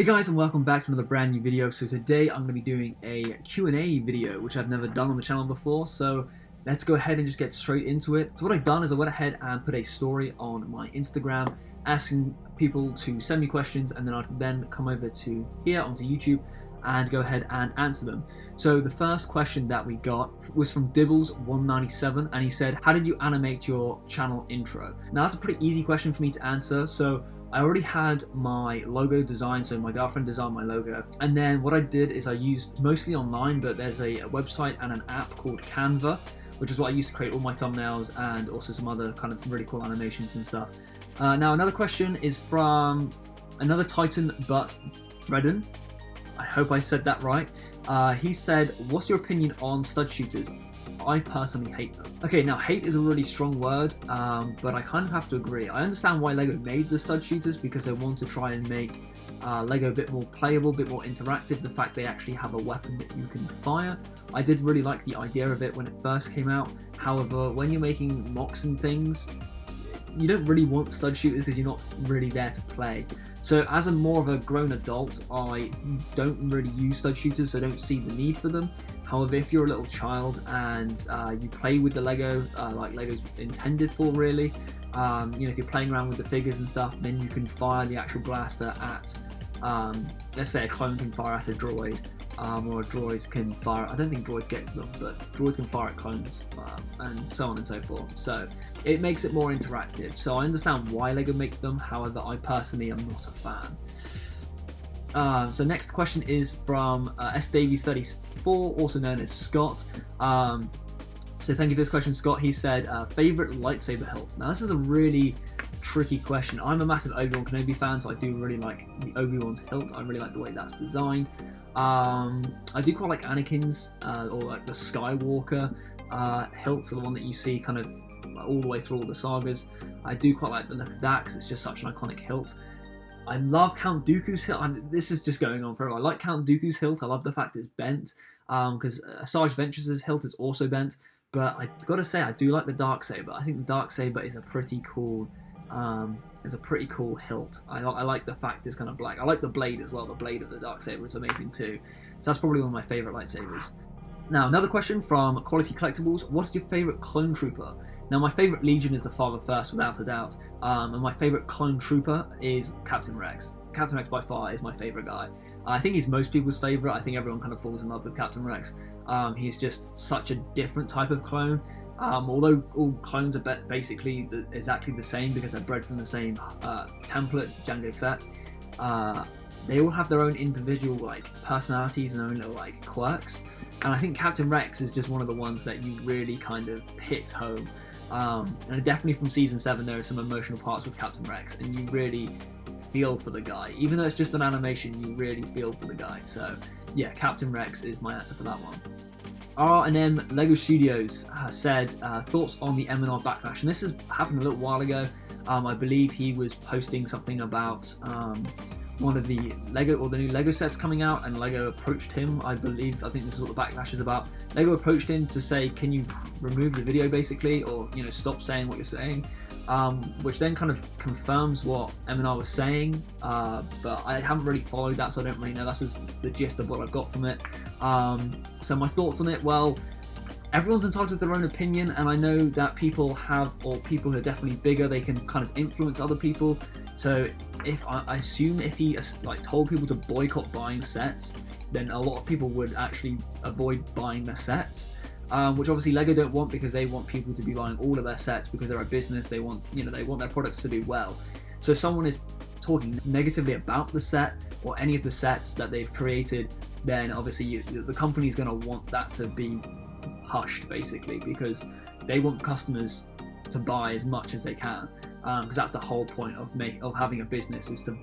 Hey guys, and welcome back to another brand new video. So today I'm going to be doing a Q&A video, which I've never done on the channel before. So let's go ahead and just get straight into it. So what I've done is I went ahead and put a story on my Instagram asking people to send me questions, and then I can then come over to here onto YouTube and go ahead and answer them. So the first question that we got was from Dibbles197, and he said, how did you animate your channel intro? Now that's a pretty easy question for me to answer. So I already had my logo designed, so my girlfriend designed my logo, and then what I did is I used mostly online, but there's a website and an app called Canva, which is what I used to create all my thumbnails and also some other kind of really cool animations and stuff. Now another question is from another Titan but Threaden. I hope I said that right. He said, what's your opinion on stud shooters? I personally hate them. Okay, now hate is a really strong word, but I kind of have to agree. I understand why LEGO made the stud shooters, because they want to try and make LEGO a bit more playable, a bit more interactive. The fact they actually have a weapon that you can fire. I did really like the idea of it when it first came out. However, when you're making mocks and things, you don't really want stud shooters because you're not really there to play. So as a more of a grown adult, I don't really use stud shooters, so I don't see the need for them. However, if you're a little child and you play with the Lego, like Lego's intended for really, if you're playing around with the figures and stuff, then you can fire the actual blaster at, let's say a clone can fire at a droid, or a droid can fire, I don't think droids get them, but droids can fire at clones, and so on and so forth. So it makes it more interactive. So I understand why Lego make them, however, I personally am not a fan. So next question is from S Davy Studies 4, also known as Scott. So thank you for this question, Scott. He said, favorite lightsaber hilt. Now this is a really tricky question. I'm a massive Obi-Wan Kenobi fan, so I do really like the Obi-Wan's hilt. I really like the way that's designed. I do quite like Anakin's, or like the Skywalker hilt, so the one that you see kind of all the way through all the sagas. I do quite like the look of that because it's just such an iconic hilt. I love Count Dooku's hilt. This is just going on forever. I like Count Dooku's hilt. I love the fact it's bent, because Asajj Ventress' hilt is also bent. But I gotta say, I do like the darksaber. I think the darksaber is a pretty cool, hilt. I like the fact it's kind of black. I like the blade as well. The blade of the darksaber is amazing too. So that's probably one of my favorite lightsabers. Now another question from Quality Collectibles. What is your favorite clone trooper? Now my favourite Legion is the Father First, without a doubt, and my favourite clone trooper is Captain Rex. Captain Rex by far is my favourite guy. I think he's most people's favourite. I think everyone kind of falls in love with Captain Rex. He's just such a different type of clone. Although all clones are basically exactly the same because they're bred from the same template, Jango Fett. They all have their own individual personalities and own little quirks. And I think Captain Rex is just one of the ones that you really kind of hits home. And definitely from season 7 there are some emotional parts with Captain Rex, and you really feel for the guy. Even though it's just an animation, you really feel for the guy. So yeah, Captain Rex is my answer for that one. R&M Lego Studios said, thoughts on the eminent backlash. And this has happened a little while ago. I believe he was posting something about one of the Lego, or the new Lego sets coming out, and Lego approached him, I think this is what the backlash is about. Lego approached him to say, can you remove the video basically, or stop saying what you're saying, which then kind of confirms what Eminar was saying, but I haven't really followed that, so I don't really know. That's just the gist of what I've got from it. So my thoughts on it, well, everyone's entitled to their own opinion, and I know that people who are definitely bigger, they can kind of influence other people. So if I assume if he told people to boycott buying sets, then a lot of people would actually avoid buying their sets, which obviously Lego don't want, because they want people to be buying all of their sets because they're a business. They want they want their products to do well. So if someone is talking negatively about the set or any of the sets that they've created, then obviously the company's going to want that to be hushed basically, because they want customers to buy as much as they can, because that's the whole point of having a business, is to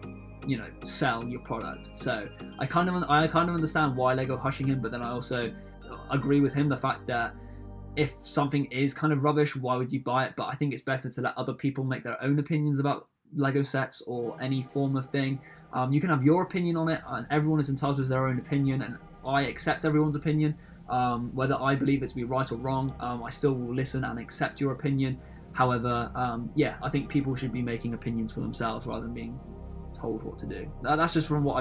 sell your product. So I kind of understand why Lego hushing him, but then I also agree with him, the fact that if something is kind of rubbish, why would you buy it? But I think it's better to let other people make their own opinions about Lego sets or any form of thing. You can have your opinion on it, and everyone is entitled to their own opinion, and I accept everyone's opinion. Whether I believe it to be right or wrong, I still will listen and accept your opinion. However, yeah, I think people should be making opinions for themselves rather than being told what to do. That's just from what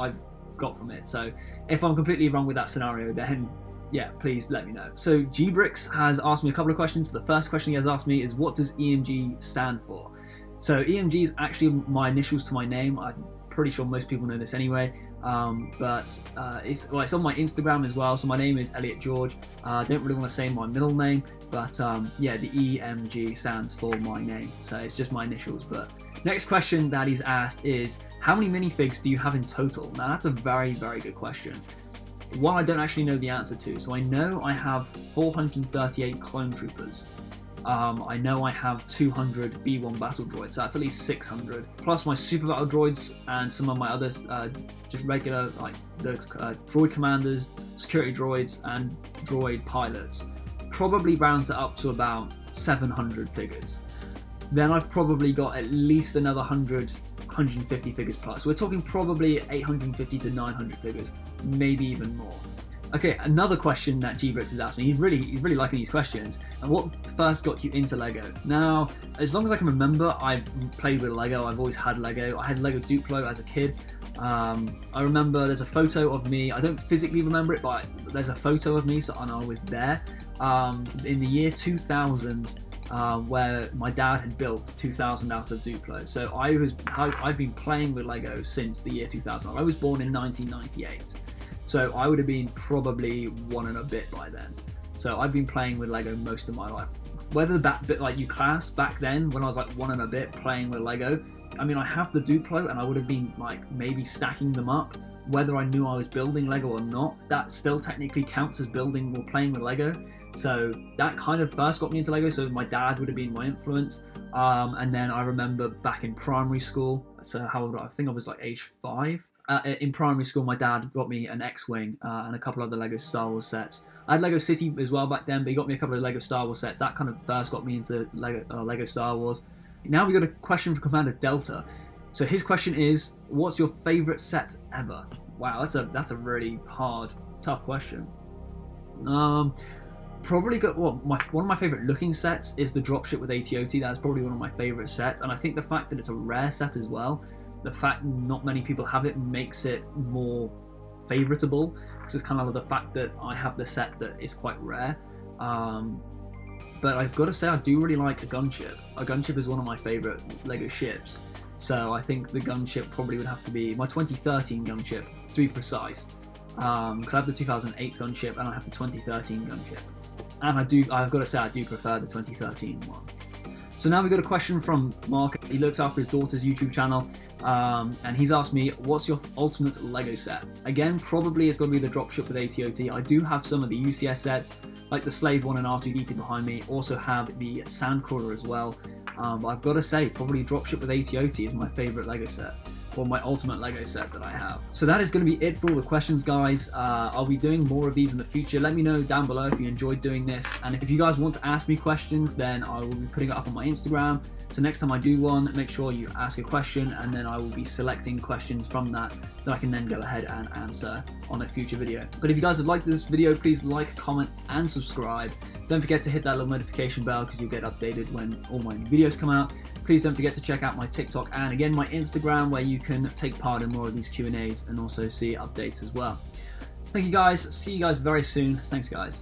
I've got from it. So if I'm completely wrong with that scenario, then yeah, please let me know. So Gbricks has asked me a couple of questions. The first question he has asked me is, what does EMG stand for? So EMG is actually my initials to my name. I'm pretty sure most people know this anyway, but it's on my Instagram as well. So my name is Elliot George. I don't really want to say my middle name, but yeah, the EMG stands for my name, so it's just my initials. But next question that he's asked is, how many minifigs do you have in total? Now that's a very, very good question. One I don't actually know the answer to. So I know I have 438 clone troopers. I know I have 200 B1 battle droids, so that's at least 600. Plus my super battle droids and some of my others, just regular, like the droid commanders, security droids, and droid pilots. Probably rounds it up to about 700 figures. Then I've probably got at least another 150 figures plus. We're talking probably 850 to 900 figures, maybe even more. Okay, another question that Gbricks has asked me. He's really liking these questions. And what first got you into Lego? Now, as long as I can remember, I've played with Lego. I've always had Lego. I had Lego Duplo as a kid. I remember there's a photo of me. I don't physically remember it, but there's a photo of me, and I was there in the year 2000. Where my dad had built 2000 out of Duplo. So I've been playing with Lego since the year 2000. I was born in 1998. So I would have been probably 1 and a bit by then. So I've been playing with Lego most of my life. Whether that bit like you class back then when I was like 1 and a bit playing with Lego, I mean, I have the Duplo and I would have been like maybe stacking them up. Whether I knew I was building Lego or not, that still technically counts as building or playing with Lego. So that kind of first got me into Lego. So my dad would have been my influence. And then I remember back in primary school, so how old? I think I was like age 5. In primary school, my dad got me an X-Wing and a couple other Lego Star Wars sets. I had Lego City as well back then, but he got me a couple of Lego Star Wars sets. That kind of first got me into Lego Star Wars. Now we got a question from Commander Delta. So his question is, what's your favorite set ever? Wow, that's a really hard, tough question. Probably got one of my favorite looking sets is the dropship with AT-OT. That's probably one of my favorite sets, and I think the fact that it's a rare set as well, the fact not many people have it makes it more favoritable, because it's kind of the fact that I have the set that is quite rare. But I've got to say, I do really like a gunship. A gunship is one of my favorite Lego ships, so I think the gunship probably would have to be my 2013 gunship, to be precise, because I have the 2008 gunship and I have the 2013 gunship, and I've got to say I do prefer the 2013 one. So now we got a question from Mark. He looks after his daughter's YouTube channel, and he's asked me, what's your ultimate Lego set? Again, probably it's going to be the dropship with AT-OT. I do have some of the UCS sets, like the Slave 1 and R2-D2 behind me. Also have the Sandcrawler as well. But I've got to say, probably dropship with AT-OT is my favourite Lego set, or my ultimate Lego set that I have. So that is going to be it for all the questions, guys. I'll be doing more of these in the future. Let me know down below if you enjoyed doing this, and if you guys want to ask me questions, then I will be putting it up on my Instagram. So next time I do one, make sure you ask a question, and then I will be selecting questions from that I can then go ahead and answer on a future video. But if you guys have liked this video, please like, comment, and subscribe. Don't forget to hit that little notification bell, because you'll get updated when all my new videos come out. Please don't forget to check out my TikTok and again my Instagram, where you can take part in more of these Q&As and also see updates as well. Thank you guys. See you guys very soon. Thanks, guys.